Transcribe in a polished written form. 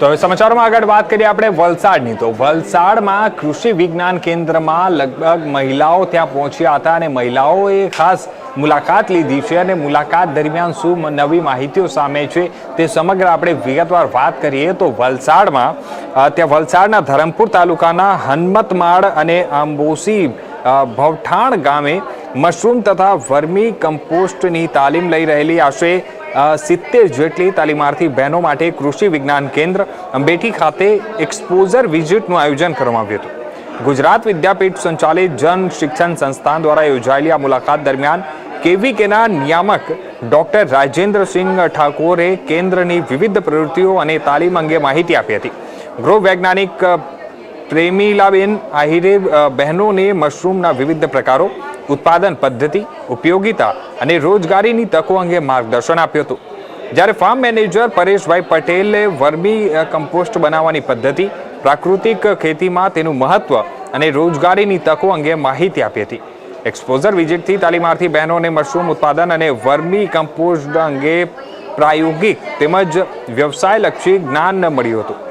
તો હવે સમાચારોમાં આગળ વાત કરીએ આપણે વલસાડની. તો વલસાડમાં કૃષિ વિજ્ઞાન કેન્દ્રમાં લગભગ મહિલાઓ ત્યાં પહોંચ્યા હતા અને મહિલાઓએ ખાસ મુલાકાત લીધી છે અને મુલાકાત દરમિયાન શું નવી માહિતીઓ સામે છે તે સમગ્ર આપણે વિગતવાર વાત કરીએ તો ત્યાં વલસાડના ધરમપુર તાલુકાના હનમતમાળ અને આંબોસી ભવઠાણ ગામે મશરૂમ તથા વર્મી કમ્પોસ્ટની તાલીમ લઈ રહેલી આશરે 70 જેટલી તાલીમાર્થી બહેનો માટે કૃષિ વિજ્ઞાન કેન્દ્ર અંબેઠી ખાતે એક્સપોઝર વિઝિટનું આયોજન કરવામાં આવ્યું હતું. ગુજરાત વિદ્યાપીઠ સંચાલિત જન શિક્ષણ સંસ્થાન દ્વારા યોજાયેલી આ મુલાકાત દરમિયાન કેવીકેના નિયામક ડોક્ટર રાજેન્દ્રસિંહ ઠાકોરે કેન્દ્રની વિવિધ પ્રવૃત્તિઓ અને તાલીમ અંગે માહિતી આપી હતી. ગૃહ વૈજ્ઞાનિક પ્રેમીલાબેન આહિરે બહેનોને મશરૂમના વિવિધ પ્રકારો, ઉત્પાદન પદ્ધતિ, ઉપયોગિતા અને રોજગારીની તકો અંગે માર્ગદર્શન આપ્યું હતું. જ્યારે ફાર્મ મેનેજર પરેશભાઈ પટેલે વર્મી કમ્પોસ્ટ બનાવવાની પદ્ધતિ, પ્રાકૃતિક ખેતીમાં તેનું મહત્વ અને રોજગારીની તકો અંગે માહિતી આપી હતી. એક્સપોઝર વિઝિટથી તાલીમાર્થી બહેનોને મશરૂમ ઉત્પાદન અને વર્મી કમ્પોસ્ટ અંગે પ્રાયોગિક તેમજ વ્યવસાયલક્ષી જ્ઞાન મળ્યું હતું.